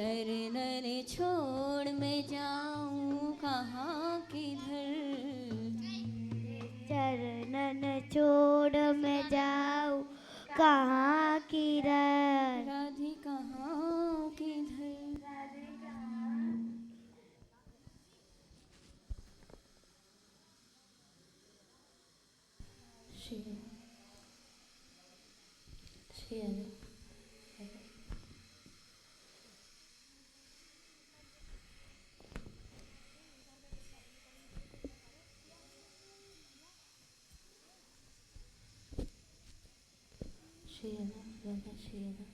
चरणन छोड़ मैं जाऊं कहाँ किधर, चरणन छोड़ मैं जाऊं कहाँ किधर, राधे कहाँ किधर। श्री श्री श्री राधा श्री राधा।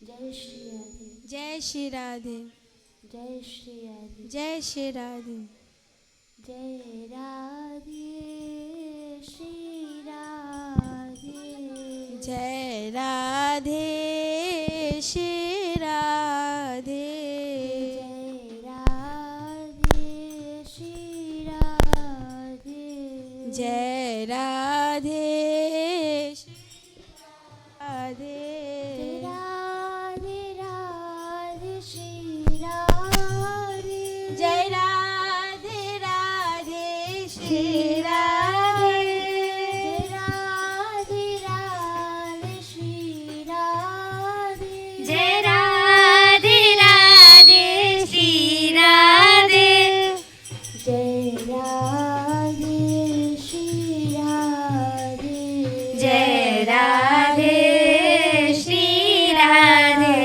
जय श्री राधे जय श्री राधे जय श्री राधे जय श्री राधे जय राधे श्री राधे जय राधे श्री राधे जय राधे श्री राधे जय राधे श्री राधे राधे राधे श्री राधे जय राधे राधे श्री राधे राधे राधे श्री राधे जय राधे राधे श्री राधे, जय राधे श्री राधे जय राधे श्री राधे,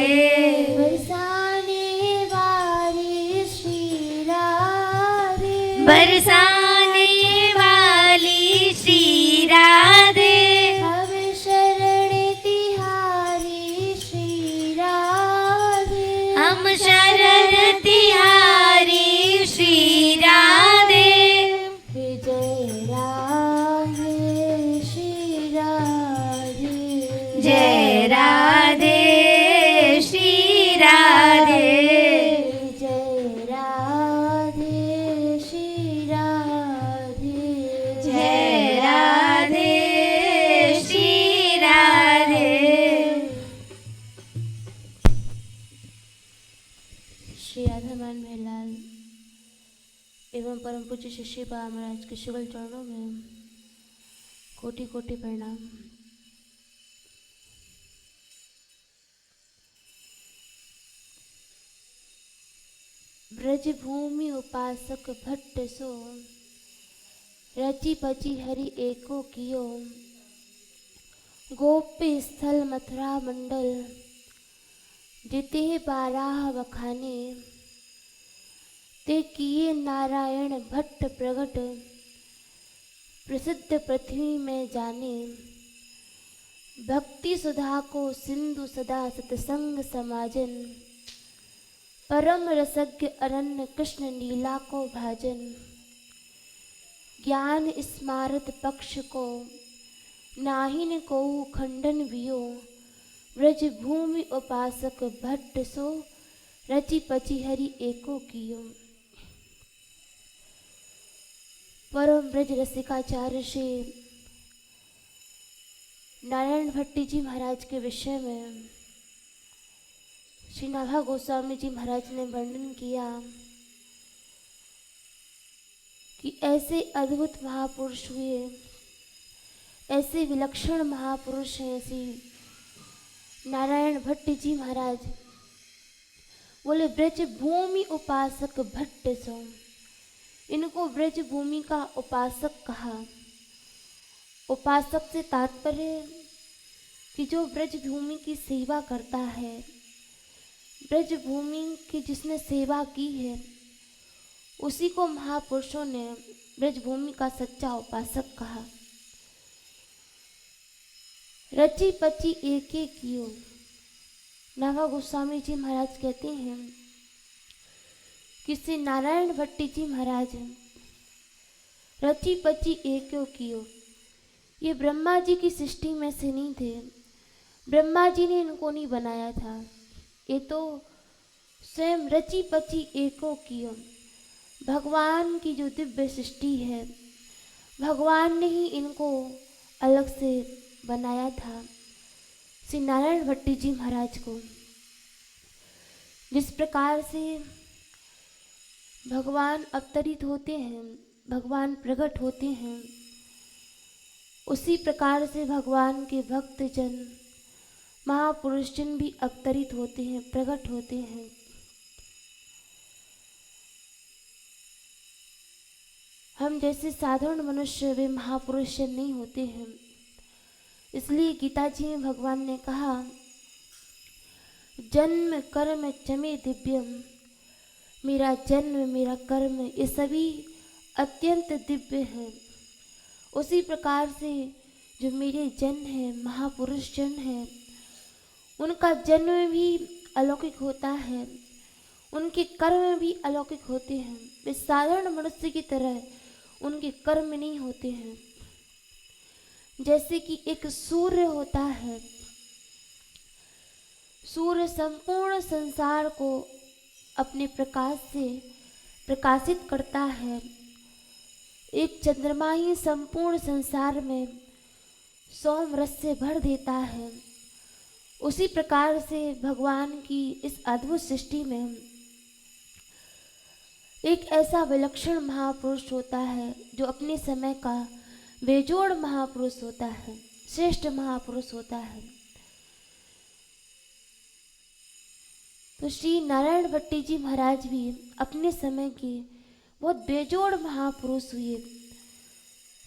बरसाने वाली श्री राधे बरसाने वाली श्री राधे, हम शरण तिहारी श्री राधे हम शरण तिहारी श्री राधे, जय राधे श्री राधे जय राधे श्री राधे, जय राधे श्री राधे जय राधे श्री राधे। श्री राधा मान महलाल एवं परम पूज्य शिष्य बा महाराज के शुगल चरणों में कोटि कोटि प्रणाम। ब्रज भूमि उपासक भट्ट सो, रची पची हरि एको कियो, गोप्य स्थल मथुरा मंडल, जिते बाराह बखाने, ते किए नारायण भट्ट प्रगट, प्रसिद्ध पृथ्वी में जाने, भक्ति सुधा को सिंधु सदा सतसंग समाजन, परम रसज्ञ अरण्य कृष्ण लीला को भाजन, ज्ञान स्मारत पक्ष को, नाहिन को खंडन वियो, ब्रज भूमि उपासक भट्ट सो, रचि पचि हरि एको कियो। परम ब्रज रसिकाचार्य श्री नारायण भट्टी जी महाराज के विषय में श्री नाभा गोस्वामी जी महाराज ने वर्णन किया कि ऐसे अद्भुत महापुरुष हुए, ऐसे विलक्षण महापुरुष हैं श्री नारायण भट्टी जी महाराज। बोले ब्रज भूमि उपासक भट्ट सो, इनको ब्रज भूमि का उपासक कहा। उपासक से तात्पर्य कि जो ब्रज भूमि की सेवा करता है, ब्रज भूमि की जिसने सेवा की है, उसी को महापुरुषों ने ब्रज भूमि का सच्चा उपासक कहा। रची पची एक एक कियो, नाभा गोस्वामी जी महाराज कहते हैं कि श्री नारायण भट्टी जी महाराज रची पची एक कियो, ये ब्रह्मा जी की सृष्टि में से नहीं थे, ब्रह्मा जी ने इनको नहीं बनाया था, ये तो स्वयं रची पची एको कियो, भगवान की जो दिव्य सृष्टि है, भगवान ने ही इनको अलग से बनाया था। श्री नारायण भट्टी जी महाराज को जिस प्रकार से भगवान अवतरित होते हैं, भगवान प्रकट होते हैं, उसी प्रकार से भगवान के भक्तजन महापुरुषजन भी अवतरित होते हैं, प्रकट होते हैं। हम जैसे साधारण मनुष्य वे महापुरुष नहीं होते हैं। इसलिए गीता जी में भगवान ने कहा, जन्म कर्म चमे दिव्यम, मेरा जन्म मेरा कर्म ये सभी अत्यंत दिव्य हैं। उसी प्रकार से जो मेरे जन हैं, महापुरुष जन हैं, उनका जन्म भी अलौकिक होता है, उनके कर्म भी अलौकिक होते हैं। वे साधारण मनुष्य की तरह उनके कर्म नहीं होते हैं। जैसे कि एक सूर्य होता है, सूर्य संपूर्ण संसार को अपने प्रकाश से प्रकाशित करता है। एक चंद्रमा ही संपूर्ण संसार में सोम रस से भर देता है। उसी प्रकार से भगवान की इस अद्भुत सृष्टि में एक ऐसा विलक्षण महापुरुष होता है जो अपने समय का बेजोड़ महापुरुष होता है, श्रेष्ठ महापुरुष होता है। तो श्री नारायण भट्टी जी महाराज भी अपने समय के बहुत बेजोड़ महापुरुष हुए।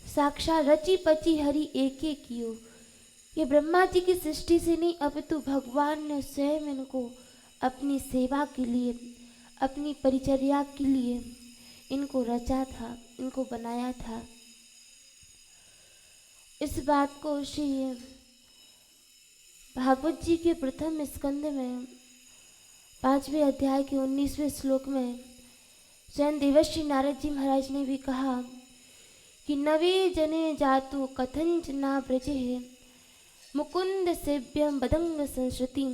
साक्षात रची पची हरि एके कियो, ये ब्रह्मा जी की सृष्टि से नहीं अपितु भगवान ने स्वयं इनको अपनी सेवा के लिए, अपनी परिचर्या के लिए इनको रचा था, इनको बनाया था। इस बात को श्री भागवत जी के प्रथम स्कंद में 5वें अध्याय के 19वें श्लोक में स्वयं देवर्षि नारद जी महाराज ने भी कहा कि नवे जने जातु कथंच ना ब्रजे मुकुंद सेव्यम बदंग संस्कृतिम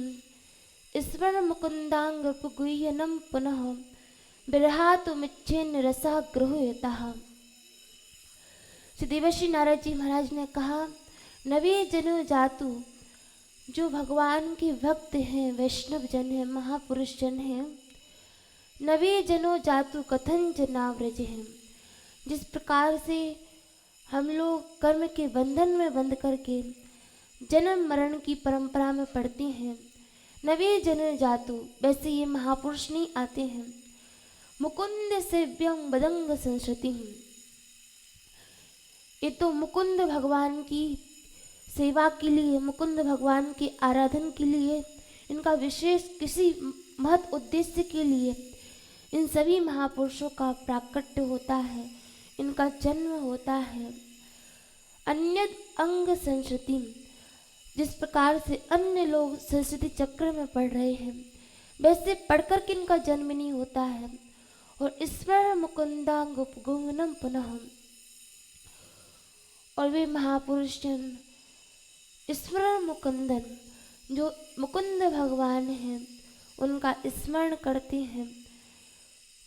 ईश्वर मुकुंदांग गुह्यनम पुनः बिरहातु मिच्छेन रसा ग्रहयतः। श्री देवर्षि नारद जी महाराज ने कहा, नवे जन जातु, जो भगवान के भक्त हैं, वैष्णव जन हैं, महापुरुष जन हैं, नवे जनो जातु कथन जनाव्रज हैं। जिस प्रकार से हम लोग कर्म के बंधन में बंध करके जन्म मरण की परंपरा में पड़ते हैं, नवे जन जातु, वैसे ये महापुरुष नहीं आते हैं। मुकुंद सेव्यं बदंग संस्कृति, ये तो मुकुंद भगवान की सेवा के लिए, मुकुंद भगवान के आराधन के लिए, इनका विशेष किसी महत उद्देश्य के लिए इन सभी महापुरुषों का प्राकट्य होता है, इनका जन्म होता है। अन्य अंग संस्कृति, जिस प्रकार से अन्य लोग संस्कृति चक्र में पढ़ रहे हैं, वैसे पढ़कर के इनका जन्म नहीं होता है। और ईश्वर मुकुंदांग उपगुणम पुनः, और वे महापुरुष जन ईश्वर मुकुंदन, जो मुकुंद भगवान हैं, उनका स्मरण करते हैं।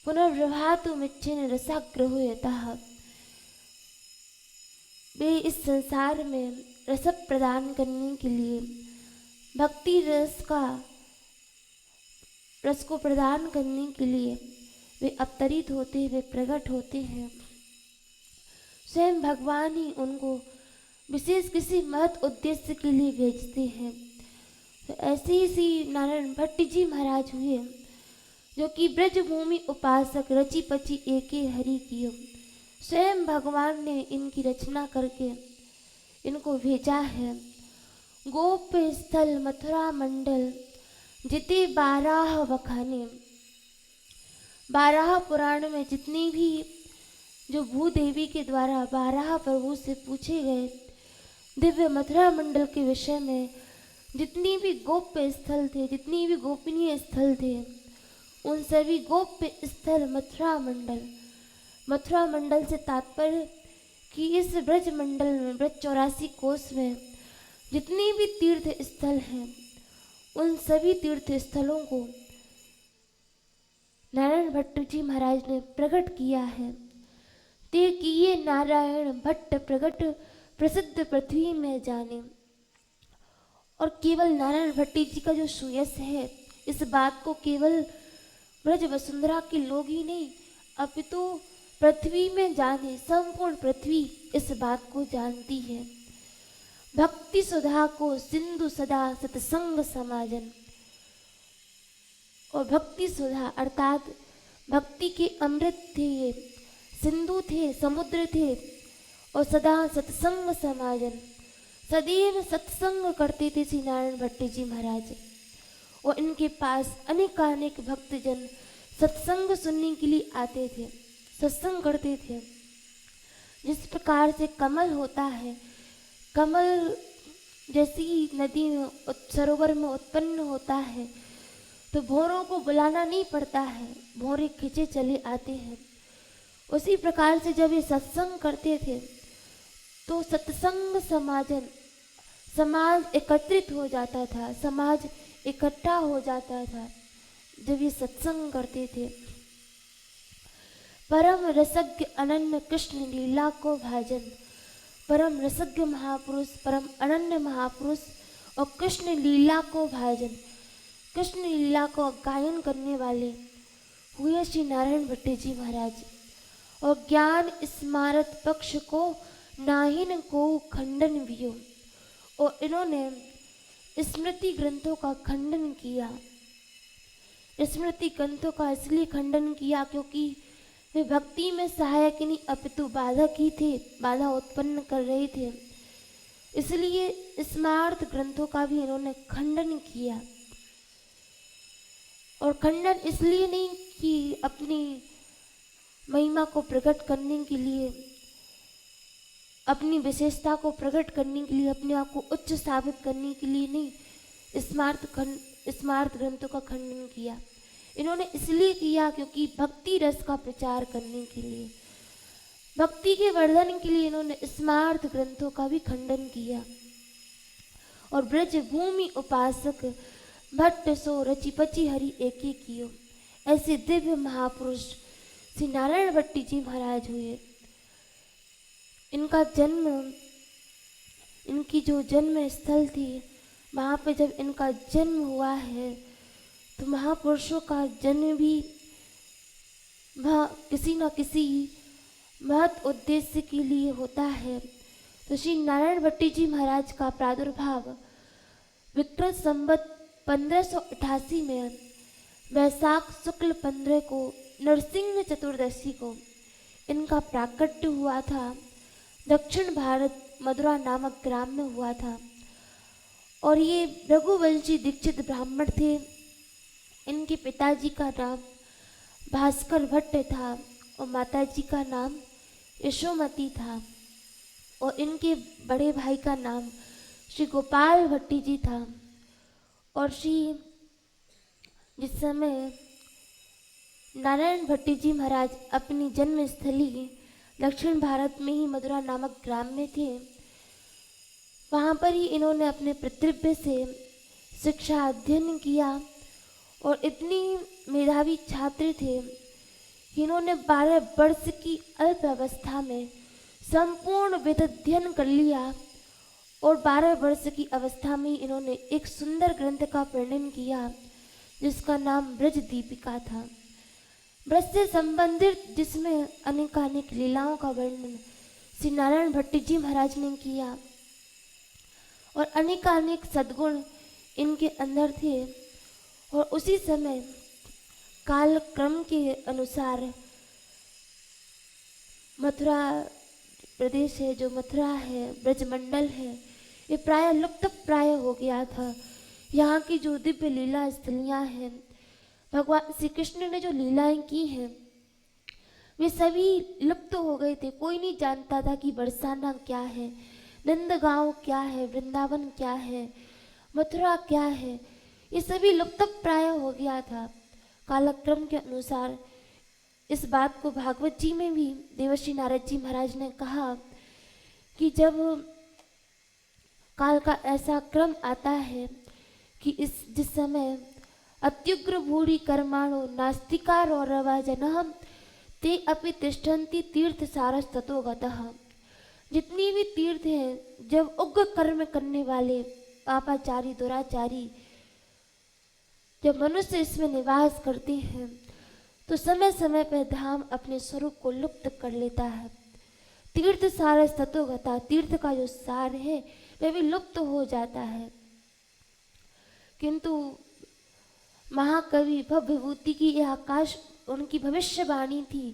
पुनर्विभातु मिच्छेन रसाग्रहयतः, वे इस संसार में रस प्रदान करने के लिए, भक्ति रस को प्रदान करने के लिए वे अवतरित होते, वे प्रकट होते हैं। स्वयं भगवान ही उनको विशेष किसी महत उद्देश्य के लिए भेजते हैं। तो ऐसे ही श्री नारायण भट्टी जी महाराज हुए, जो कि ब्रजभूमि उपासक रची पची एके हरि कियो। स्वयं भगवान ने इनकी रचना करके इनको भेजा है। गोप स्थल मथुरा मंडल जिते 12 वखाने, 12 पुराण में जितनी भी जो भूदेवी के द्वारा 12 प्रभु से पूछे गए दिव्य मथुरा मंडल के विषय में, जितनी भी गोप्य स्थल थे, जितनी भी गोपनीय स्थल थे, उन सभी गोप्य स्थल मथुरा मंडल। मथुरा मंडल से तात्पर्य कि इस ब्रज मंडल में, ब्रज 84 कोस में जितनी भी तीर्थ स्थल हैं, उन सभी तीर्थ स्थलों को नारायण भट्ट जी महाराज ने प्रकट किया है। ते किए नारायण भट्ट प्रकट प्रसिद्ध पृथ्वी में जाने। और केवल नारायण भट्टी जी का जो सुयश है, इस बात को केवल ब्रज वसुंधरा के लोग ही नहीं, अपितु पृथ्वी में जाने संपूर्ण पृथ्वी इस बात को जानती है। भक्ति सुधा को सिंधु सदा सत्संग समाजन। और भक्ति सुधा अर्थात भक्ति के अमृत थे ये, सिंधु थे, समुद्र थे, और सदा सत्संग समाजन, सदैव सत्संग करते थे श्री नारायण भट्टी जी महाराज। और इनके पास अनेकानेक भक्तजन सत्संग सुनने के लिए आते थे, सत्संग करते थे। जिस प्रकार से कमल होता है, कमल जैसी नदी में सरोवर में उत्पन्न होता है, तो भौरों को बुलाना नहीं पड़ता है, भौरे खिंचे चले आते हैं। उसी प्रकार से जब ये सत्संग करते थे तो सत्संग समाजन, समाज एकत्रित हो जाता था, समाज इकट्ठा हो जाता था जब ये सत्संग करते थे। परम रसज्ञ अनन्य कृष्ण लीला को भाजन। परम रसज्ञ महापुरुष, परम अनन्य महापुरुष और कृष्ण लीला को भाजन, कृष्ण लीला को गायन करने वाले हुए श्री नारायण भट्टी जी महाराज। और ज्ञान स्मारत पक्ष को नाहिन को खंडन वियो। और इन्होंने स्मृति ग्रंथों का खंडन किया। स्मृति ग्रंथों का इसलिए खंडन किया क्योंकि वे भक्ति में सहायक नहीं अपितु बाधक ही थे, बाधा उत्पन्न कर रहे थे। इसलिए स्मार्त ग्रंथों का भी इन्होंने खंडन किया। और खंडन इसलिए नहीं कि अपनी महिमा को प्रकट करने के लिए, अपनी विशेषता को प्रकट करने के लिए, अपने आप को उच्च साबित करने के लिए नहीं स्मार्त ग्रंथों का खंडन किया। इन्होंने इसलिए किया क्योंकि भक्ति रस का प्रचार करने के लिए, भक्ति के वर्धन के लिए इन्होंने स्मार्त ग्रंथों का भी खंडन किया। और ब्रज भूमि उपासक भट्ट सो रचि पचि हरि एके कियो। ऐसे दिव्य महापुरुष श्री नारायण भट्टी जी महाराज हुए। इनका जन्म, इनकी जो जन्म स्थल थी, वहाँ पे जब इनका जन्म हुआ है तो महापुरुषों का जन्म भी किसी न किसी महत उद्देश्य के लिए होता है। तो श्री नारायण भट्टी जी महाराज का प्रादुर्भाव विक्रम संवत 1588 में वैशाख शुक्ल 15 को नरसिंह चतुर्दशी को इनका प्राकट्य हुआ था। दक्षिण भारत मदुरा नामक ग्राम में हुआ था। और ये रघुवंशी दीक्षित ब्राह्मण थे। इनके पिताजी का नाम भास्कर भट्ट था और माताजी का नाम यशोमती था। और इनके बड़े भाई का नाम श्री गोपाल भट्टी जी था। और जिस समय नारायण भट्टी जी महाराज अपनी जन्मस्थली दक्षिण भारत में ही मदुरा नामक ग्राम में थे, वहाँ पर ही इन्होंने अपने पितृव्य से शिक्षा अध्ययन किया। और इतनी मेधावी छात्र थे कि इन्होंने 12 वर्ष की अल्प अवस्था में संपूर्ण वेद अध्ययन कर लिया। और 12 वर्ष की अवस्था में इन्होंने एक सुंदर ग्रंथ का प्रणयन किया जिसका नाम ब्रज दीपिका था। ब्रज से संबंधित जिसमें अनेकानेक लीलाओं का वर्णन श्री नारायण भट्टी जी महाराज ने किया। और अनेकानेक सद्गुण इनके अंदर थे। और उसी समय काल क्रम के अनुसार मथुरा प्रदेश है, जो मथुरा है, ब्रजमंडल है, ये प्राय लुप्त प्राय हो गया था। यहाँ की जो दिव्य लीला स्थलियाँ हैं, भगवान श्री कृष्ण ने जो लीलाएं की हैं, वे सभी लुप्त हो गए थे। कोई नहीं जानता था कि बरसाना क्या है, नंदगांव क्या है, वृंदावन क्या है, मथुरा क्या है। ये सभी लुप्त प्राय हो गया था। कालक्रम के अनुसार इस बात को भागवत जी में भी देवर्षि नारद जी महाराज ने कहा कि जब काल का ऐसा क्रम आता है कि जिस समय अत्युग्र भूरि कर्माणो नास्तिकार और रवाजनः ते अपि तिष्ठन्ति तीर्थ सारस ततो गतः। जितनी भी तीर्थ हैं, जब उग्र कर्म करने वाले पापाचारी दुराचारी जब मनुष्य इसमें निवास करते हैं तो समय समय पर धाम अपने स्वरूप को लुप्त कर लेता है। तीर्थ सार तत्वगता, तीर्थ का जो सार है वह भी लुप्त हो जाता है। किंतु महाकवि भवभूति की यह आकाश उनकी भविष्यवाणी थी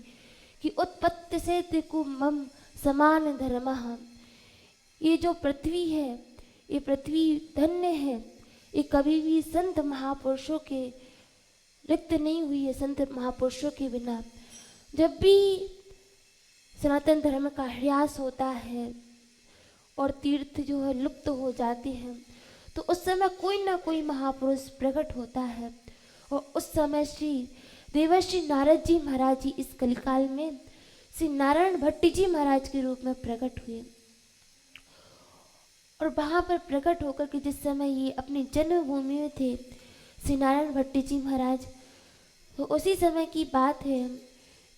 कि उत्पत्ति से त्रिकु मम समान धर्मः। ये जो पृथ्वी है, ये पृथ्वी धन्य है, ये कभी भी संत महापुरुषों के रिक्त नहीं हुई है। संत महापुरुषों के बिना जब भी सनातन धर्म का ह्रास होता है और तीर्थ जो है लुप्त हो जाते हैं तो उस समय कोई ना कोई महापुरुष प्रकट होता है। और उस समय श्री देवर्षि नारद जी महाराज जी इस कलिकाल में श्री नारायण भट्टी जी महाराज के रूप में प्रकट हुए। और वहाँ पर प्रकट होकर के जिस समय ये अपनी जन्मभूमि में थे श्री नारायण भट्टी जी महाराज, तो उसी समय की बात है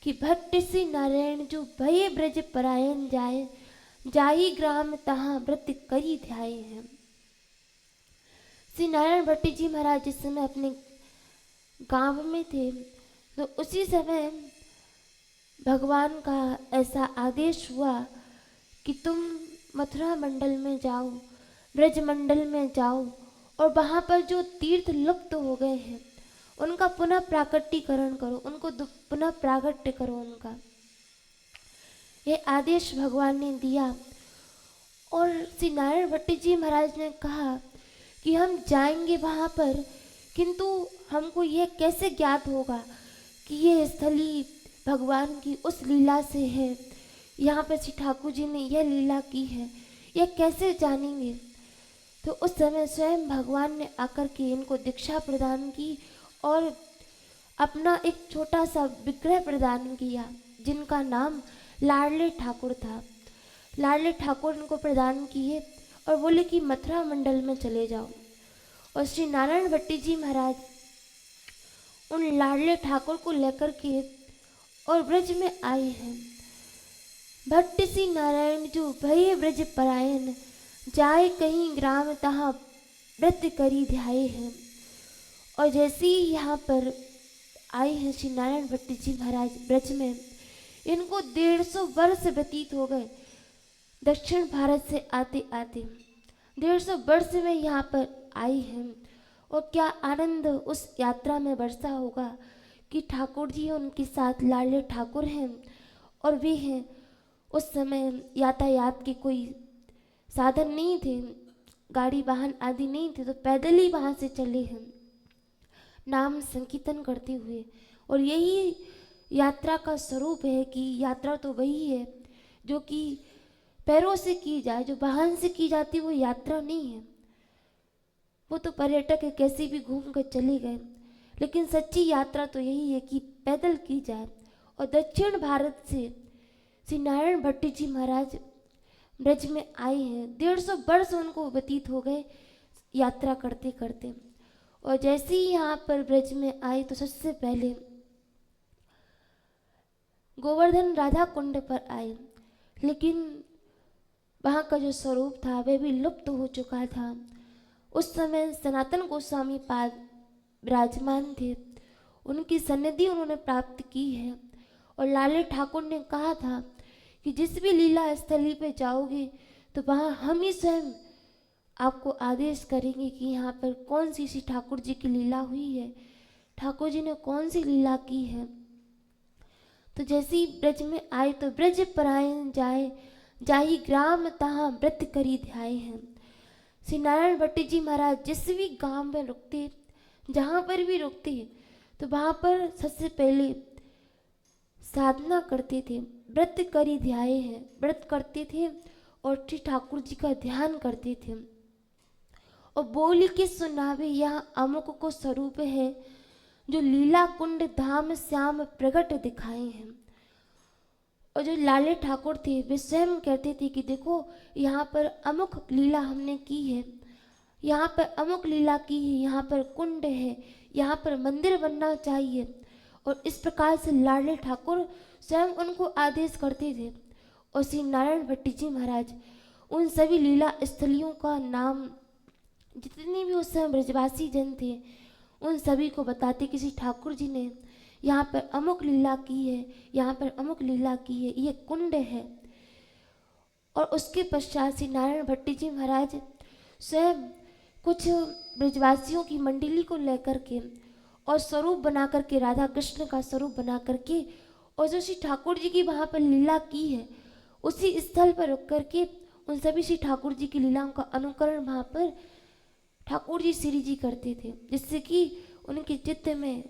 कि भट्ट श्री नारायण जो भये ब्रज परायण जाए, जाई ग्राम तहाँ व्रत करी ध्याए हैं। श्री नारायण भट्टी जी महाराज जिस समय अपने गांव में थे तो उसी समय भगवान का ऐसा आदेश हुआ कि तुम मथुरा मंडल में जाओ, ब्रज मंडल में जाओ और वहाँ पर जो तीर्थ लुप्त हो गए हैं उनका पुनः प्राकटीकरण करो, उनको पुनः प्राकट्य करो उनका। ये आदेश भगवान ने दिया। और श्री नारायण भट्टी जी महाराज ने कहा कि हम जाएंगे वहाँ पर, किंतु हमको ये कैसे ज्ञात होगा कि ये स्थली भगवान की उस लीला से है, यहाँ पर श्री ठाकुर जी ने यह लीला की है, यह कैसे जानेंगे। तो उस समय स्वयं भगवान ने आकर के इनको दीक्षा प्रदान की और अपना एक छोटा सा विग्रह प्रदान किया जिनका नाम लाडले ठाकुर था। लाडले ठाकुर इनको प्रदान किए और बोले कि मथुरा मंडल में चले जाओ। और श्री नारायण भट्टी जी महाराज उन लाडले ठाकुर को लेकर के और ब्रज में आए हैं। भट्ट श्री नारायण जो भये ब्रज परायण, जाए कहीं ग्राम तहाँ व्रत करी ध्याए हैं। और जैसे ही यहाँ पर आए हैं श्री नारायण भट्टी जी महाराज ब्रज में, इनको 150 वर्ष व्यतीत हो गए दक्षिण भारत से आते आते। 150 वर्ष में यहाँ पर आई हैं। और क्या आनंद उस यात्रा में बरसा होगा कि ठाकुर जी उनके साथ लाडले ठाकुर हैं और वे हैं। उस समय यातायात के कोई साधन नहीं थे, गाड़ी वाहन आदि नहीं थे, तो पैदल ही वहाँ से चले हैं नाम संकीर्तन करते हुए। और यही यात्रा का स्वरूप है कि यात्रा तो वही है जो कि पैरों से की जाए, जो वाहन से की जाती वो यात्रा नहीं है। वो तो पर्यटक है, कैसे भी घूम कर चले गए, लेकिन सच्ची यात्रा तो यही है कि पैदल की जाए। और दक्षिण भारत से श्री नारायण भट्टी जी महाराज ब्रज में आए हैं। 150 वर्ष उनको व्यतीत हो गए यात्रा करते करते। और जैसे ही यहाँ पर ब्रज में आए तो सबसे पहले गोवर्धन राधा कुंड पर आए, लेकिन वहाँ का जो स्वरूप था वह भी लुप्त हो चुका था। उस समय सनातन गोस्वामी पाद विराजमान थे, उनकी सन्निधि उन्होंने प्राप्त की है। और लाले ठाकुर ने कहा था कि जिस भी लीला स्थली पे जाओगे तो वहाँ हम ही स्वयं आपको आदेश करेंगे कि यहाँ पर कौन सी ठाकुर जी की लीला हुई है, ठाकुर जी ने कौन सी लीला की है। तो जैसे ही ब्रज में आए तो ब्रज परायण जाए, जाही ग्राम तहाँ व्रत करी ध्याए हैं। श्री नारायण भट्टी जी महाराज जिस भी गांव में रुकते, जहाँ पर भी रुकते, तो वहाँ पर सबसे पहले साधना करते थे, व्रत करी ध्याए हैं, व्रत करते थे और श्री ठाकुर जी का ध्यान करते थे। और बोल के सुनावे यहाँ अमुक को स्वरूप है, जो लीला कुंड धाम श्याम प्रगट दिखाए हैं। और जो लाले ठाकुर थे वे स्वयं कहते थे कि देखो यहाँ पर अमुक लीला हमने की है, यहाँ पर अमुक लीला की है, यहाँ पर कुंड है, यहाँ पर मंदिर बनना चाहिए। और इस प्रकार से लाडले ठाकुर स्वयं उनको आदेश करते थे। और श्री नारायण भट्टी जी महाराज उन सभी लीला स्थलियों का नाम जितने भी उस समय ब्रजवासी जन थे उन सभी को बताते किसी ठाकुर जी ने यहाँ पर अमुक लीला की है, यहाँ पर अमुक लीला की है, ये कुंड है। और उसके पश्चात श्री नारायण भट्टी जी महाराज स्वयं कुछ ब्रजवासियों की मंडली को लेकर के और स्वरूप बना करके, राधा कृष्ण का स्वरूप बना करके, और जो श्री ठाकुर जी की वहाँ पर लीला की है उसी स्थल पर रुक करके उन सभी श्री ठाकुर जी की लीलाओं का अनुकरण वहाँ पर ठाकुर जी श्री जी करते थे, जिससे कि उनके चित्त में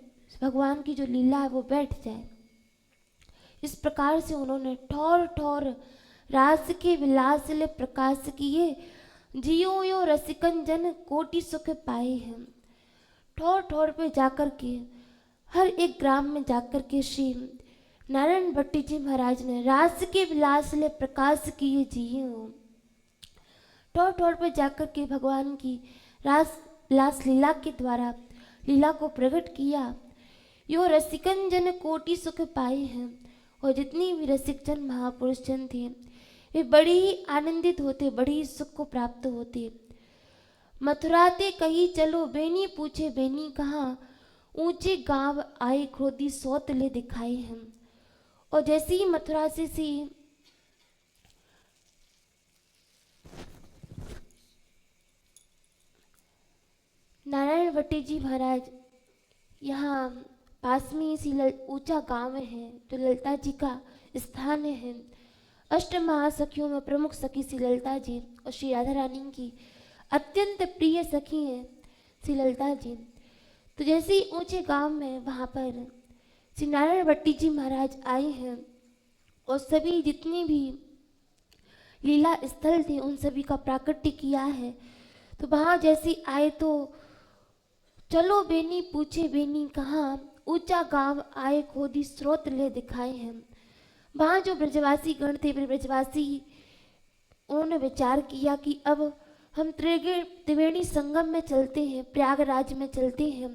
भगवान की जो लीला है वो बैठ जाए। इस प्रकार से उन्होंने ठौर ठौर रास के विलास ले प्रकाश किए, जियो यो रसिकन जन कोटि सुख पाए हैं। ठौर ठौर पे जाकर के हर एक ग्राम में जाकर के श्री नारायण भट्टी जी महाराज ने रास के विलास ले प्रकाश किए जियो। ठौर ठौर पे जाकर के भगवान की रास विलास लीला के द्वारा लीला को प्रकट किया। यो रसिकन जन कोटि सुख पाए हैं। और जितनी भी रसिक जन महापुरुष जन थे वे बड़े ही आनंदित होते, बड़े ही सुख को प्राप्त होते। मथुराते कही चलो बेनी पूछे बेनी कहाँ, ऊंचे गांव आए क्रोधी सौत ले दिखाए हम। और जैसे ही मथुरा से नारायण भट्टी जी महाराज यहाँ पास में इसी ऊंचा गांव है जो ललिता जी का स्थान है। अष्ट महासखियों में प्रमुख सखी श्री ललिता जी और श्री राधा रानी की अत्यंत प्रिय सखी हैं श्री ललिता जी। तो जैसे ही ऊंचे गांव में वहाँ पर श्री नारायण भट्टी जी महाराज आए हैं और सभी जितने भी लीला स्थल थे उन सभी का प्राकट्य किया है। तो वहाँ जैसे आए तो चलो बेनी पूछे बेनी कहाँ, ऊंचा गांव आए खोदी स्रोत ले दिखाए हैं। वहाँ जो ब्रजवासी गण थे, ब्रजवासी उन्होंने विचार किया कि अब हम त्रिवेणी संगम में चलते हैं, प्रयागराज में चलते हैं,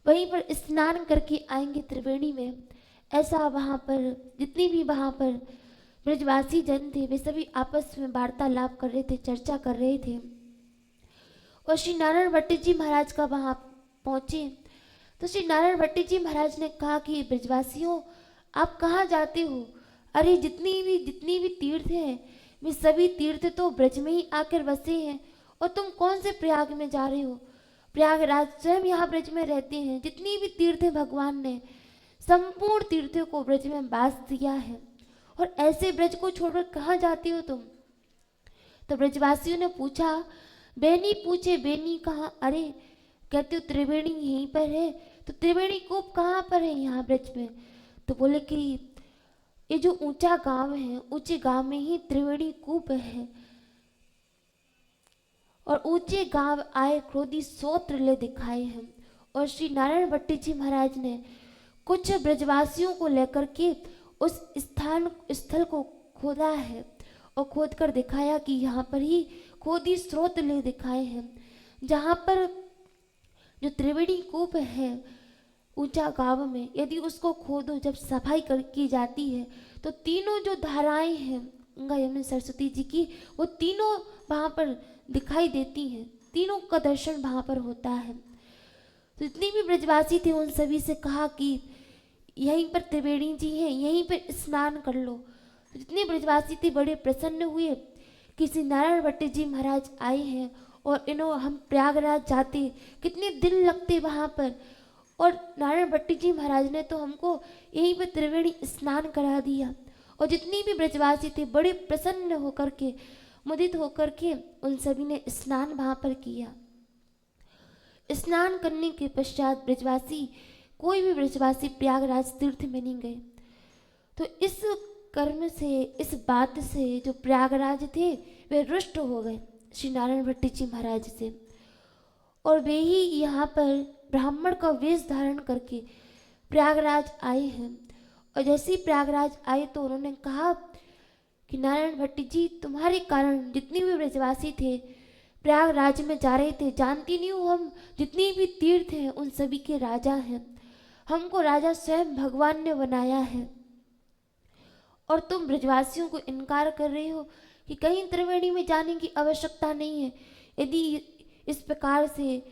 वहीं पर स्नान करके आएंगे त्रिवेणी में। ऐसा वहाँ पर जितनी भी वहाँ पर ब्रजवासी जन थे वे सभी आपस में वार्तालाप कर रहे थे, चर्चा कर रहे थे। और श्री नारायण भट्टी जी महाराज का वहाँ पहुँचे तो श्री नारायण भट्टी जी महाराज ने कहा कि ब्रजवासियों आप कहाँ जाते हो? अरे जितनी भी तीर्थ हैं वे सभी तीर्थ तो ब्रज में ही आकर बसे हैं और तुम कौन से प्रयाग में जा रहे हो? प्रयागराज स्वयं यहाँ ब्रज में रहते हैं। जितनी भी तीर्थ भगवान ने संपूर्ण तीर्थों को ब्रज में वास दिया है और ऐसे ब्रज को छोड़कर कहाँ जाती हो तुम? तो ब्रजवासियों ने पूछा, बेनी पूछे बेनी कहाँ? अरे कहते हो त्रिवेणी यहीं पर है। तो त्रिवेणी कूप कहाँ पर है यहाँ ब्रज में? तो बोले कि ये जो ऊंचा गांव है, ऊंचे गांव में ही त्रिवेणी कूप है। और ऊंचे गांव आए क्रोधी सोत्र ले दिखाए हम। और श्री नारायण भट्टी जी महाराज ने कुछ ब्रजवासियों को लेकर के उस स्थल को खोदा है और खोद कर दिखाया कि यहाँ पर ही खोदी स्रोत ले दिखाए हैं, जहाँ पर जो त्रिवेणी कूप है ऊंचा गांव में, यदि उसको खोदो जब सफाई कर की जाती है तो तीनों जो धाराएं हैं गंगा यमुना सरस्वती जी की, वो तीनों वहाँ पर दिखाई देती हैं, तीनों का दर्शन वहाँ पर होता है। तो जितने भी ब्रजवासी थे उन सभी से कहा कि यहीं पर त्रिवेणी जी हैं, यहीं पर स्नान कर लो। तो जितने ब्रजवासी थे बड़े प्रसन्न हुए कि श्री नारायण भट्टी जी महाराज आए हैं और हम प्रयागराज जाते कितने दिन लगते वहाँ पर, और नारायण भट्टी जी महाराज ने तो हमको यहीं पर त्रिवेणी स्नान करा दिया। और जितनी भी ब्रजवासी थे बड़े प्रसन्न होकर के, मुदित होकर के उन सभी ने स्नान वहाँ पर किया। स्नान करने के पश्चात ब्रजवासी कोई भी ब्रजवासी प्रयागराज तीर्थ में नहीं गए। तो इस कर्म से, इस बात से जो प्रयागराज थे वे रुष्ट हो गए श्री नारायण भट्टी जी महाराज से, और वे ही यहाँ पर ब्राह्मण का वेश धारण करके प्रयागराज आए हैं। और जैसे ही प्रयागराज आए तो उन्होंने कहा कि नारायण भट्टी जी तुम्हारे कारण जितने भी ब्रजवासी थे प्रयागराज में जा रहे थे, जानती नहीं हूँ हम जितनी भी तीर्थ हैं उन सभी के राजा हैं, हमको राजा स्वयं भगवान ने बनाया है, और तुम ब्रजवासियों को इनकार कर रहे हो कि कहीं त्रिवेणी में जाने की आवश्यकता नहीं है। यदि इस प्रकार से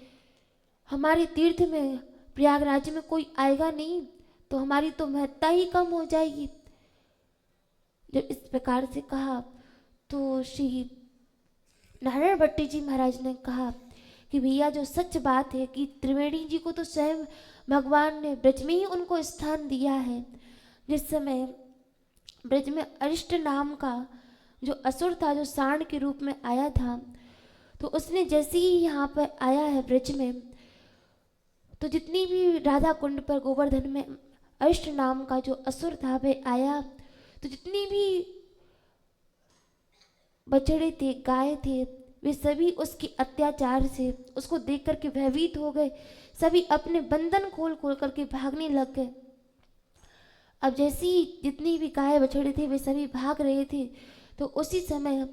हमारे तीर्थ में प्रयागराज में कोई आएगा नहीं तो हमारी तो महत्ता ही कम हो जाएगी। जब इस प्रकार से कहा तो श्री नारायण भट्टी जी महाराज ने कहा कि भैया जो सच बात है कि त्रिवेणी जी को तो स्वयं भगवान ने ब्रज में ही उनको स्थान दिया है। जिस समय ब्रज में अरिष्ट नाम का जो असुर था, जो सांड के रूप में आया था, तो उसने जैसे ही यहाँ पर आया है ब्रज में, तो जितनी भी राधा कुंड पर गोवर्धन में अरिष्ट नाम का जो असुर था वह आया, तो जितनी भी बछड़े थे, गाय थे, वे सभी उसके अत्याचार से उसको देख करके भयभीत हो गए। सभी अपने बंधन खोल खोल करके भागने लग गए। अब जैसी जितनी भी गाय बछड़े थे वे सभी भाग रहे थे, तो उसी समय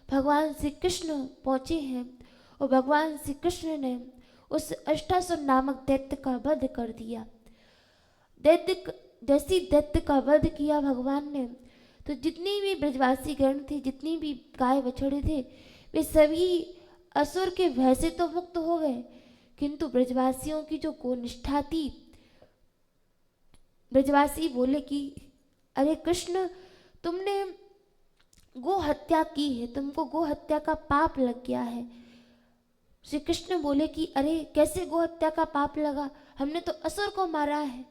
भगवान श्री कृष्ण पहुँचे हैं और भगवान श्री कृष्ण ने उस अष्टासुर नामक दैत्य का वध कर दिया। जैसी दैत्य का वध किया भगवान ने, तो जितनी भी ब्रजवासी गण थे, जितनी भी गाय बछड़े थे, वे सभी असुर के भय से तो मुक्त हो गए, किंतु ब्रजवासियों की जो गोनिष्ठा थी, ब्रजवासी बोले कि अरे कृष्ण, तुमने गो हत्या की है, तुमको गो हत्या का पाप लग गया है। श्री कृष्ण बोले कि अरे कैसे गो हत्या का पाप लगा, हमने तो असुर को मारा है।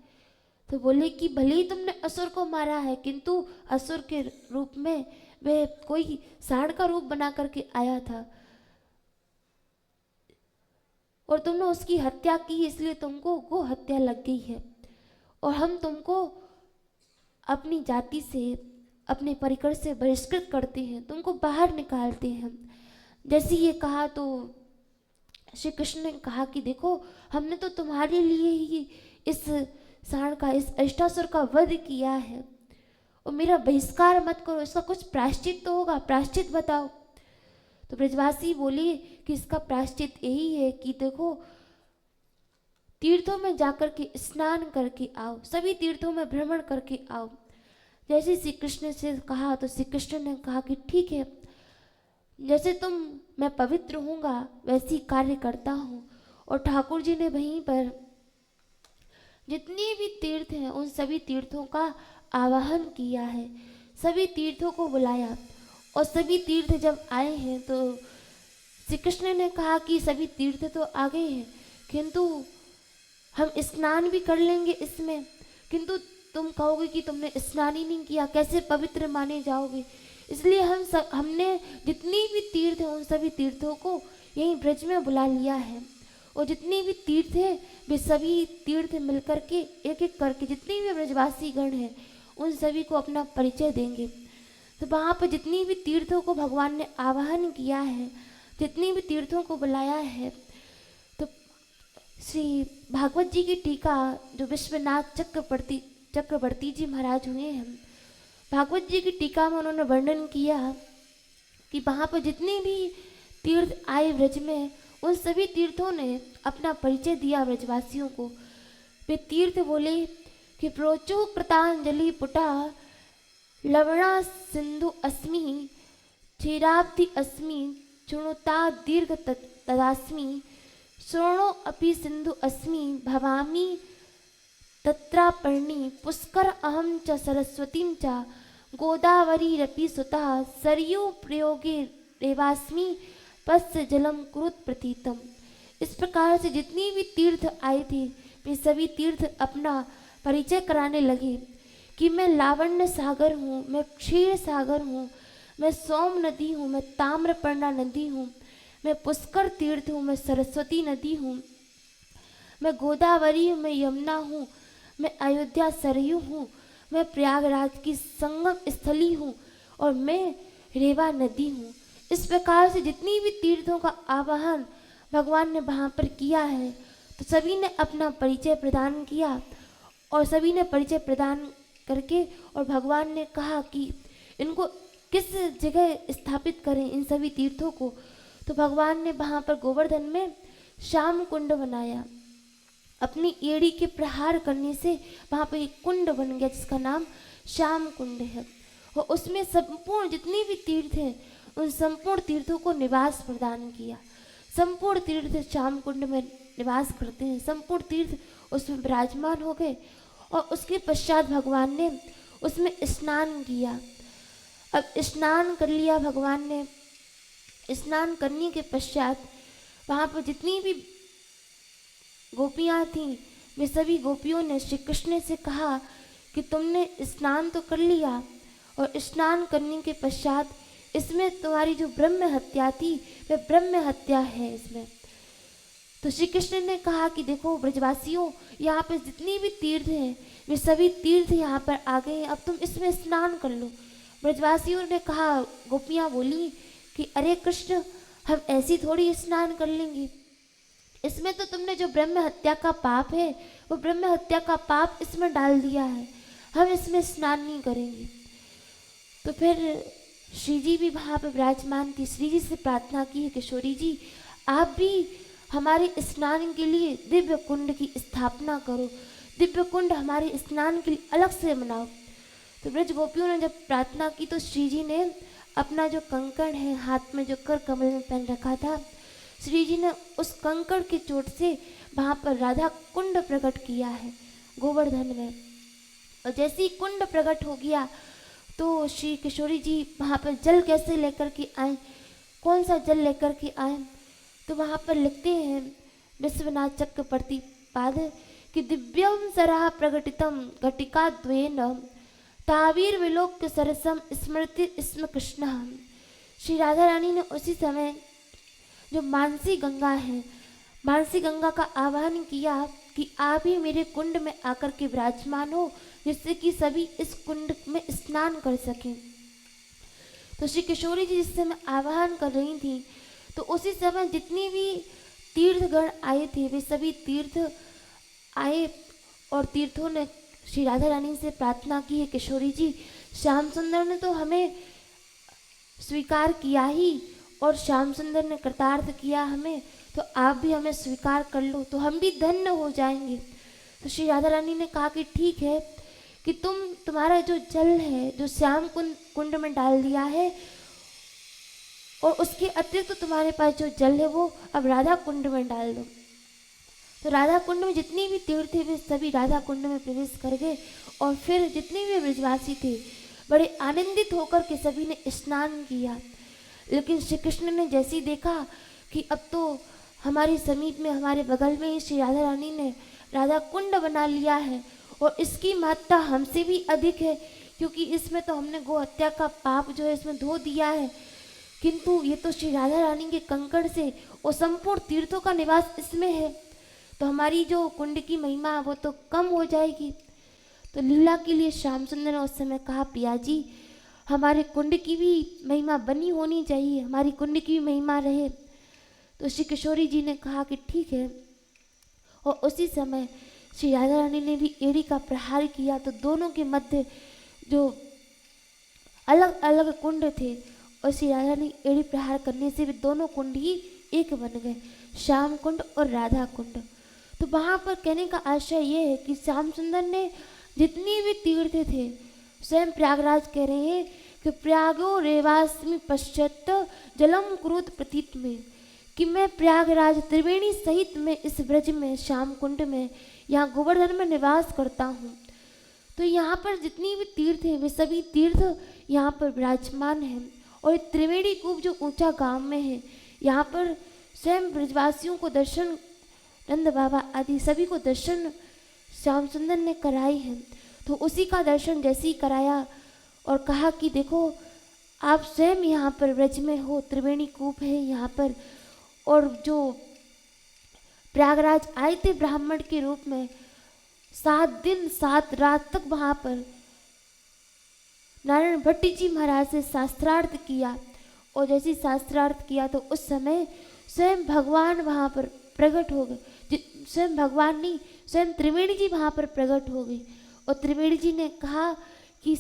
तो बोले कि भले ही तुमने असुर को मारा है, किंतु असुर के रूप में वह कोई सांड का रूप बना करके आया था और तुमने उसकी हत्या की, इसलिए तुमको गो हत्या लग गई है और हम तुमको अपनी जाति से, अपने परिकर से बहिष्कृत करते हैं, तुमको बाहर निकालते हैं। जैसे ये कहा तो श्री कृष्ण ने कहा कि देखो, हमने तो तुम्हारे लिए ही इस सांड का, इस अष्टासुर का वध किया है और मेरा बहिष्कार मत करो, इसका कुछ प्रायश्चित तो होगा, प्रायश्चित बताओ। तो ब्रजवासी बोले कि इसका प्रायश्चित यही है कि देखो, तीर्थों में जाकर के स्नान करके आओ, सभी तीर्थों में भ्रमण करके आओ। जैसे श्री कृष्ण से कहा तो श्री कृष्ण ने कहा कि ठीक है, जैसे मैं पवित्र होऊंगा वैसी कार्य करता हूँ। और ठाकुर जी ने वहीं पर जितने भी तीर्थ हैं उन सभी तीर्थों का आवाहन किया है, सभी तीर्थों को बुलाया और सभी तीर्थ जब आए हैं तो श्री कृष्ण ने कहा कि सभी तीर्थ तो आ गए हैं, किंतु हम स्नान भी कर लेंगे इसमें, किंतु तुम कहोगे कि तुमने स्नान ही नहीं किया, कैसे पवित्र माने जाओगे। इसलिए हमने जितनी भी तीर्थ हैं उन सभी तीर्थों को यहीं ब्रज में बुला लिया है और जितनी भी तीर्थ है वे सभी तीर्थ मिलकर के एक एक करके जितनी भी ब्रजवासी गण हैं उन सभी को अपना परिचय देंगे। तो वहाँ पर जितनी भी तीर्थों को भगवान ने आवाहन किया है, जितनी भी तीर्थों को बुलाया है, तो श्री भागवत जी की टीका जो विश्वनाथ चक्रवर्ती जी महाराज हुए हैं, भागवत जी की टीका में उन्होंने वर्णन किया कि वहाँ पर जितने भी तीर्थ आए ब्रज में उन सभी तीर्थों ने अपना परिचय दिया ब्रजवासियों को। वे तीर्थ बोले कि प्रोचो कृतांजलि पुटा लवणा सिंधु अस्मि क्षीराब्धि अस्मि चुणुता दीर्घ तदास्मि श्रोणो अपि सिंधु अस्मि भवामि तत्रापर्णी पुष्कर अहम च सरस्वतीं च गोदावरीरपि सुता सरयू प्रयोगे रेवास्मि पस्य जलम कुरुत प्रतीतम। इस प्रकार से जितनी भी तीर्थ आए थे वे सभी तीर्थ अपना परिचय कराने लगे कि मैं लावण्य सागर हूँ, मैं क्षीर सागर हूँ, मैं सोम नदी हूँ, मैं ताम्रपर्णा नदी हूँ, मैं पुष्कर तीर्थ हूँ, मैं सरस्वती नदी हूँ, मैं गोदावरी हूँ, मैं यमुना हूँ, मैं अयोध्या सरयू हूँ, मैं प्रयागराज की संगम स्थली हूँ और मैं रेवा नदी हूँ। इस प्रकार से जितनी भी तीर्थों का आवाहन भगवान ने वहाँ पर किया है तो सभी ने अपना परिचय प्रदान किया और सभी ने परिचय प्रदान करके और भगवान ने कहा कि इनको किस जगह स्थापित करें इन सभी तीर्थों को। तो भगवान ने वहाँ पर गोवर्धन में श्याम कुंड बनाया। अपनी एड़ी के प्रहार करने से वहाँ पर एक कुंड बन गया जिसका नाम श्याम कुंड है और उसमें संपूर्ण जितने भी तीर्थ हैं उन संपूर्ण तीर्थों को निवास प्रदान किया। संपूर्ण तीर्थ श्याम कुंड में निवास करते हैं। संपूर्ण तीर्थ उसमें विराजमान हो गए और उसके पश्चात भगवान ने उसमें स्नान किया। अब स्नान कर लिया भगवान ने। स्नान करने के पश्चात वहाँ पर जितनी भी गोपियाँ थीं वे सभी गोपियों ने श्री कृष्ण से कहा कि तुमने स्नान तो कर लिया और स्नान करने के पश्चात इसमें तुम्हारी जो ब्रह्म हत्या थी वह ब्रह्म हत्या है इसमें। तो श्री कृष्ण ने कहा कि देखो ब्रजवासियों, यहाँ पे जितनी भी तीर्थ हैं वे सभी तीर्थ यहाँ पर आ गए हैं, अब तुम इसमें स्नान कर लो। ब्रजवासियों ने कहा, गोपियाँ बोली कि अरे कृष्ण, हम ऐसी थोड़ी स्नान कर लेंगे, इसमें तो तुमने जो ब्रह्म हत्या का पाप है वो ब्रह्म हत्या का पाप इसमें डाल दिया है, हम इसमें स्नान नहीं करेंगे। तो फिर श्री जी भी वहाँ पर विराजमान थी। श्री जी से प्रार्थना की है, किशोरी जी आप भी हमारे स्नान के लिए दिव्य कुंड की स्थापना करो, दिव्य कुंड हमारे स्नान के लिए अलग से बनाओ। तो ब्रज गोपियों ने जब प्रार्थना की तो श्री जी ने अपना जो कंकण है हाथ में जो कर कमल में पहन रखा था, श्री जी ने उस कंकड़ की चोट से वहाँ पर राधा कुंड प्रकट किया है गोवर्धन में। और जैसे ही कुंड प्रकट हो गया तो श्री किशोरी जी वहाँ पर जल कैसे लेकर के आए, कौन सा जल लेकर के आए, तो वहाँ पर लिखते हैं विश्वनाथ चक्रवर्ती पाद कि दिव्यम सराह प्रकटितम घटिका द्वेन तावीर विलोक सरसम स्मृति स्म कृष्ण। श्री राधा रानी ने उसी समय जो मानसी गंगा है, मानसी गंगा का आह्वान किया कि आप ही मेरे कुंड में आकर के विराजमान हो, जिससे कि सभी इस कुंड में स्नान कर सकें। तो श्री किशोरी जी जिस समय आह्वान कर रही थी तो उसी समय जितनी भी तीर्थगण आए थे वे सभी तीर्थ आए और तीर्थों ने श्री राधा रानी से प्रार्थना की है, किशोरी जी श्याम सुंदर ने तो हमें स्वीकार किया ही और श्याम सुंदर ने कृतार्थ किया हमें, तो आप भी हमें स्वीकार कर लो तो हम भी धन्य हो जाएंगे। तो श्री राधा रानी ने कहा कि ठीक है कि तुम्हारा जो जल है जो श्याम कुंड में डाल दिया है और उसके अतिरिक्त तो तुम्हारे पास जो जल है वो अब राधा कुंड में डाल दो। तो राधा कुंड में जितनी भी तीर्थ थे वे सभी राधा कुंड में प्रवेश कर गए और फिर जितने भी ब्रजवासी थे बड़े आनंदित होकर के सभी ने स्नान किया। लेकिन श्री कृष्ण ने जैसे ही देखा कि अब तो हमारे समीप में हमारे बगल में ही श्री राधा रानी ने राधा कुंड बना लिया है और इसकी महत्ता हमसे भी अधिक है, क्योंकि इसमें तो हमने गो हत्या का पाप जो है इसमें धो दिया है, किंतु ये तो श्री राधा रानी के कंकड़ से और संपूर्ण तीर्थों का निवास इसमें है, तो हमारी जो कुंड की महिमा वो तो कम हो जाएगी। तो लीला के लिए श्याम सुंदर ने उस समय कहा, पिया जी हमारे कुंड की भी महिमा बनी होनी चाहिए, हमारी कुंड की भी महिमा रहे। तो श्री किशोरी जी ने कहा कि ठीक है। और उसी समय श्री राधा रानी ने भी एड़ी का प्रहार किया तो दोनों के मध्य जो अलग अलग कुंड थे और श्री राधा रानी एड़ी प्रहार करने से भी दोनों कुंड ही एक बन गए, श्याम कुंड और राधा कुंड। तो वहाँ पर कहने का आशय ये है कि श्याम सुंदर ने जितनी भी तीर्थ थे, स्वयं प्रयागराज कह रहे हैं कि प्रयागो रेवास्मि पश्चात जलम क्रोध प्रतीत में, कि मैं प्रयागराज त्रिवेणी सहित में इस ब्रज में श्याम कुंड में यहाँ गोवर्धन में निवास करता हूँ। तो यहाँ पर जितनी भी तीर्थ हैं वे सभी तीर्थ यहाँ पर विराजमान हैं और त्रिवेणी कूप जो ऊंचा गांव में है यहाँ पर स्वयं ब्रजवासियों को दर्शन, नंद बाबा आदि सभी को दर्शन श्याम सुंदर ने कराए हैं। तो उसी का दर्शन जैसे ही कराया और कहा कि देखो आप स्वयं यहाँ पर ब्रज में हो, त्रिवेणी कूप है यहाँ पर, और जो प्रयागराज आए थे ब्राह्मण के रूप में 7 दिन 7 रात तक वहाँ पर नारायण भट्टी जी महाराज से शास्त्रार्थ किया और जैसे ही शास्त्रार्थ किया तो उस समय स्वयं भगवान वहाँ पर प्रकट हो गए। स्वयं भगवान नहीं, स्वयं त्रिवेणी जी वहाँ पर प्रकट हो गई और त्रिवेणी जी ने कहा कि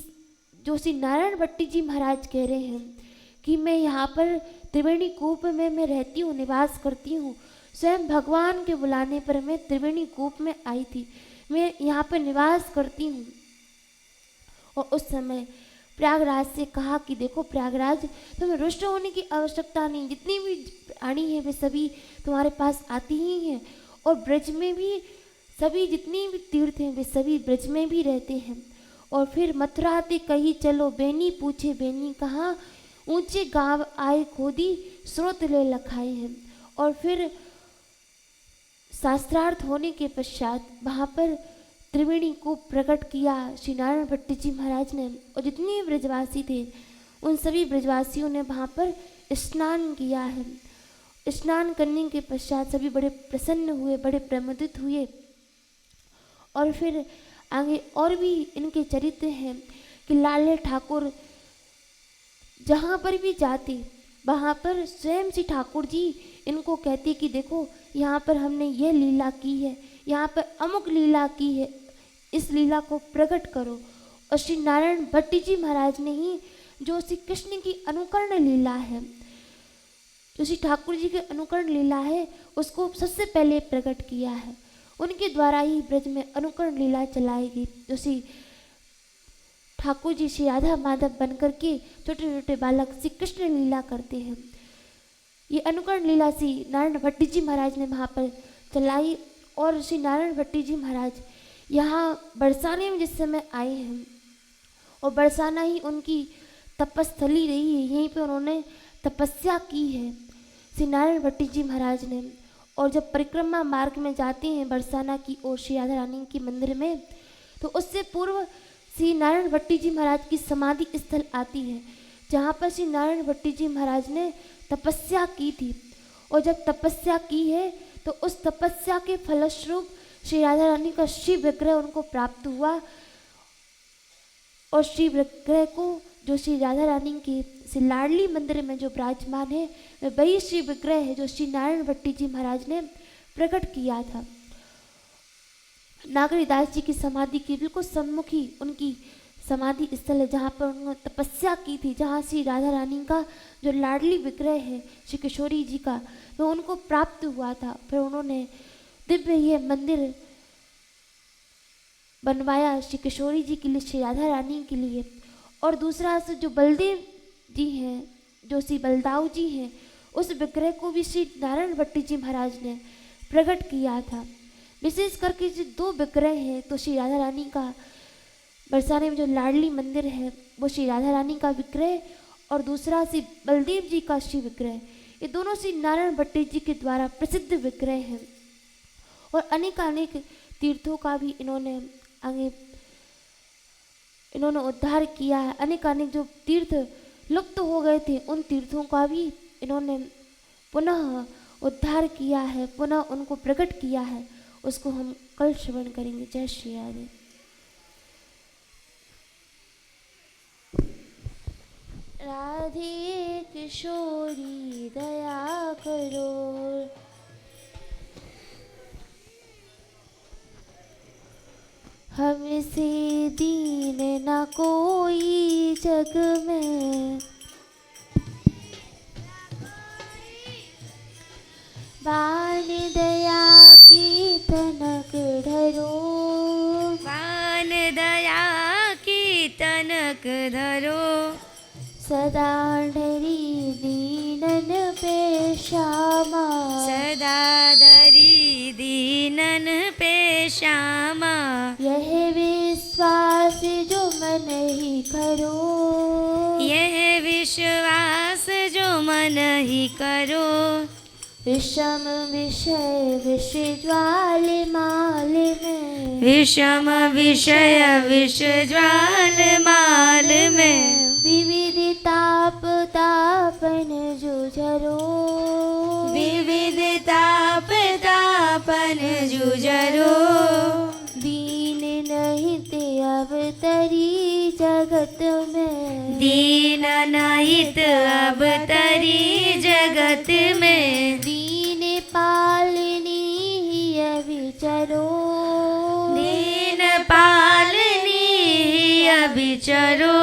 जो श्री नारायण भट्टी जी महाराज कह रहे हैं कि मैं यहाँ पर त्रिवेणी कूप में मैं रहती हूँ, निवास करती हूँ, स्वयं भगवान के बुलाने पर मैं त्रिवेणी कूप में आई थी, मैं यहाँ पर निवास करती हूँ। और उस समय प्रयागराज से कहा कि देखो प्रयागराज, तुम्हें रुष्ट होने की आवश्यकता नहीं, जितनी भी प्राणी हैं वे सभी तुम्हारे पास आती ही हैं, और ब्रज में भी सभी जितनी भी तीर्थ हैं वे सभी ब्रज में भी रहते हैं। और फिर मथुरा ते कही चलो, बेनी पूछे बेनी कहाँ, ऊंचे गांव आए खोदी, स्रोत ले लखाए हैं। और फिर शास्त्रार्थ होने के पश्चात वहाँ पर त्रिवेणी को प्रकट किया श्री नारायण भट्ट जी महाराज ने, और जितने ब्रजवासी थे उन सभी ब्रजवासियों ने वहाँ पर स्नान किया है। स्नान करने के पश्चात सभी बड़े प्रसन्न हुए, बड़े प्रमुदित हुए। और फिर आगे और भी इनके चरित्र हैं कि लाले ठाकुर जहाँ पर भी जाते वहाँ पर स्वयं श्री ठाकुर जी इनको कहते कि देखो यहाँ पर हमने यह लीला की है, यहाँ पर अमुक लीला की है, इस लीला को प्रकट करो। और श्री नारायण भट्ट जी महाराज ने ही जो श्री कृष्ण की अनुकरण लीला है, जो श्री ठाकुर जी की अनुकरण लीला है, उसको सबसे पहले प्रकट किया है। उनके द्वारा ही ब्रज में अनुकरण लीला चलाई गई, जो श्री ठाकुर जी श्री राधा माधव बन करके छोटे छोटे बालक श्री कृष्ण लीला करते हैं। ये अनुकरण लीला श्री नारायण भट्ट जी महाराज ने वहाँ पर चलाई। और श्री नारायण भट्ट जी महाराज यहाँ बरसाने में जिस समय आए हैं, और बरसाना ही उनकी तपस्थली रही है, यहीं पे उन्होंने तपस्या की है श्री नारायण भट्ट जी महाराज ने। और जब परिक्रमा मार्ग में जाते हैं बरसाना की ओर श्री राधा रानी के मंदिर में, तो उससे पूर्व श्री नारायण भट्ट जी महाराज की समाधि स्थल आती है, जहाँ पर श्री नारायण भट्ट जी महाराज ने तपस्या की थी। और जब तपस्या की है तो उस तपस्या के फलस्वरूप श्री राधा रानी का श्री विग्रह उनको प्राप्त हुआ। और श्री विग्रह को जो श्री राधा रानी के श्री लाडली मंदिर में जो विराजमान है, वही श्री विग्रह है जो श्री नारायण भट्ट जी महाराज ने प्रकट किया था। नागरीदास जी की समाधि के बिल्कुल सम्मुख ही उनकी समाधि स्थल है, जहाँ पर उन्होंने तपस्या की थी, जहाँ श्री राधा रानी का जो लाडली विग्रह है श्री किशोरी जी का, वो उनको प्राप्त हुआ था। फिर उन्होंने दिव्य ये मंदिर बनवाया श्री किशोरी जी के लिए, श्री राधा रानी के लिए। और दूसरा से जो बलदेव जी हैं, जो श्री बलदाऊ जी हैं, उस विग्रह को भी श्री नारायण भट्ट जी महाराज ने प्रकट किया था। विशेष करके जो दो विग्रह हैं, तो श्री राधा रानी का बरसाने में जो लाडली मंदिर है वो श्री राधा रानी का विग्रह, और दूसरा श्री बलदेव जी का श्री विग्रह, ये दोनों श्री नारायण भट्ट जी के द्वारा प्रसिद्ध विग्रह हैं। और अनेक तीर्थों का भी इन्होंने आगे उद्धार किया है। अनेक जो तीर्थ लुप्त हो गए थे, उन तीर्थों का भी इन्होंने पुनः उद्धार किया है, पुनः उनको प्रकट किया है। उसको हम कल श्रवण करेंगे। जय श्री राधे। राधे किशोरी दया करो, हमसे दीन न कोई जग में, बान दया की तनक धरो, बान दया की तनक धरो, सदा डरी दीनन पे श्यामा, सदा धरी दीनन पे श्यामा, यह विश्वास जो मन ही करो, यह विश्वास जो मन ही करो, विषम विषय विष ज्वाल माल में, विषम विषय विष ज्वाल माल में, विविध ताप तापन जुझरो, विविध ताप तापन जुझरो, दीन नहित अवतरी जगत में, दीन नहित अवतरी जगत में, दीन पालनी अविचरो, दीन पालनी अविचरो,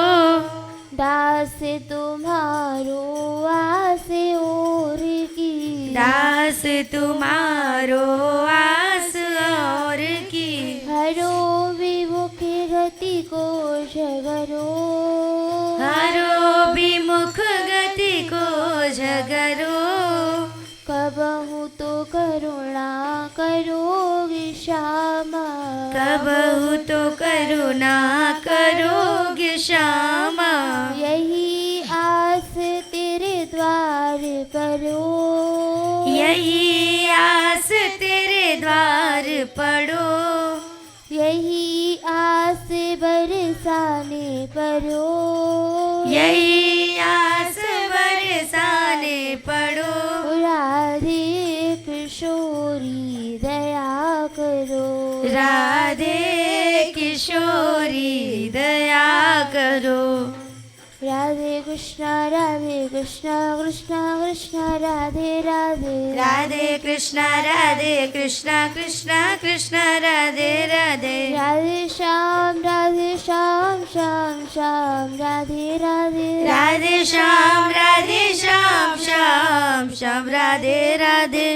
दास तुम्हारो आस और की, दास तुम्हारो आस और की, हरो विमुख गति को झगरो, कबहू तो करुणा करोगे श्यामा। यही आस तेरे द्वार परो, यही आस तेरे द्वार पड़ो, यही आस बरसाने परो, यही आस बरसाने पड़ो। राधे किशोरी दया करो, राधे किशोरी दया करो। राधे कृष्णा कृष्णा कृष्णा राधे राधे, राधे कृष्णा कृष्णा कृष्णा राधे राधे। राधे श्याम श्याम श्याम राधे राधे, राधे श्याम श्याम श्याम राधे राधे।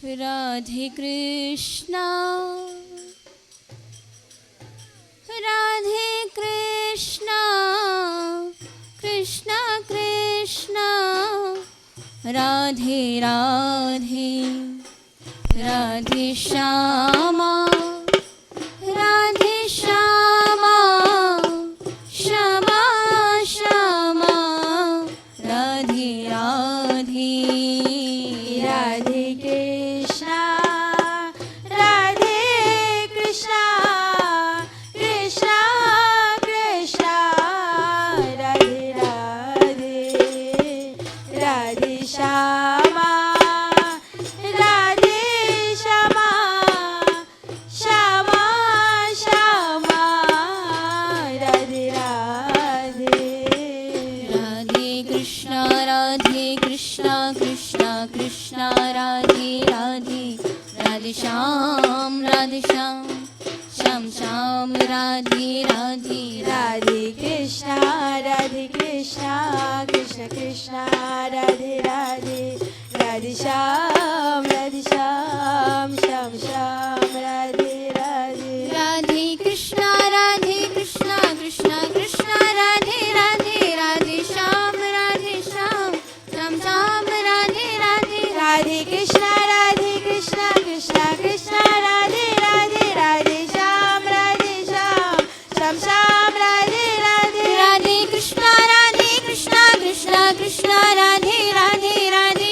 राधे कृष्णा राधे कृष्णा कृष्णा कृष्णा राधे राधे राधे श्यामा राधे श्यामा श्यामा श्यामा राधे राधे राधे कृष्णा राधे कृष्णा कृष्णा कृष्णा राधे राधे राधे श्यामा राधे श्यामा श्यामा श्यामा राधे राधे राधे कृष्णा कृष्णा कृष्णा राधे राधे राधे श्याम श्याम श्याम राधे राधे राधे कृष्णा कृष्णा कृष्णा राधे राधे राधे श्याम श्याम श्याम राधे राधे राधे कृष्णा कृष्णा कृष्णा राधे राधे राधे श्याम श्याम श्याम राधे राधे राधे कृष्णा कृष्णा कृष्णा राधे राधे राधे श्याम श्याम श्याम राधे राधे राधे कृष्णा कृष्णा कृष्णा राधे राधे राधे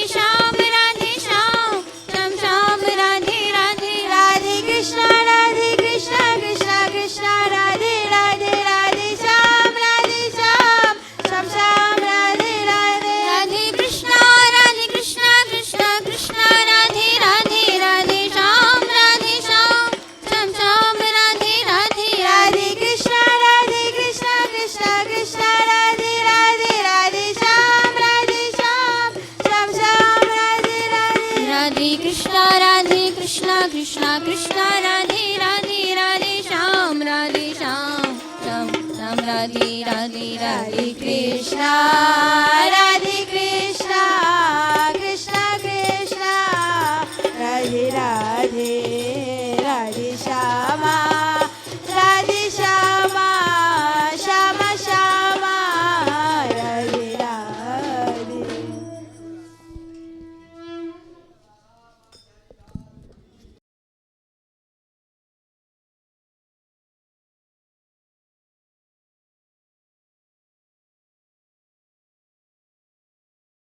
श्याम श्याम श्याम राधे राधे राधे कृष्णा कृष्णा कृष्णा राधे राधे राधे श्याम श्याम श्याम राधे राधे राधे कृष्णा कृष्णा राधे राधे राधे श्याम श्याम श्याम राधे राधे राधे कृष्णा कृष्णा राधे राधे राधे श्याम श्याम श्याम राधे राधे राधे कृष्णा कृष्णा राधे राधे राधे श्याम श्याम श्याम राधे राधे राधे कृष्णा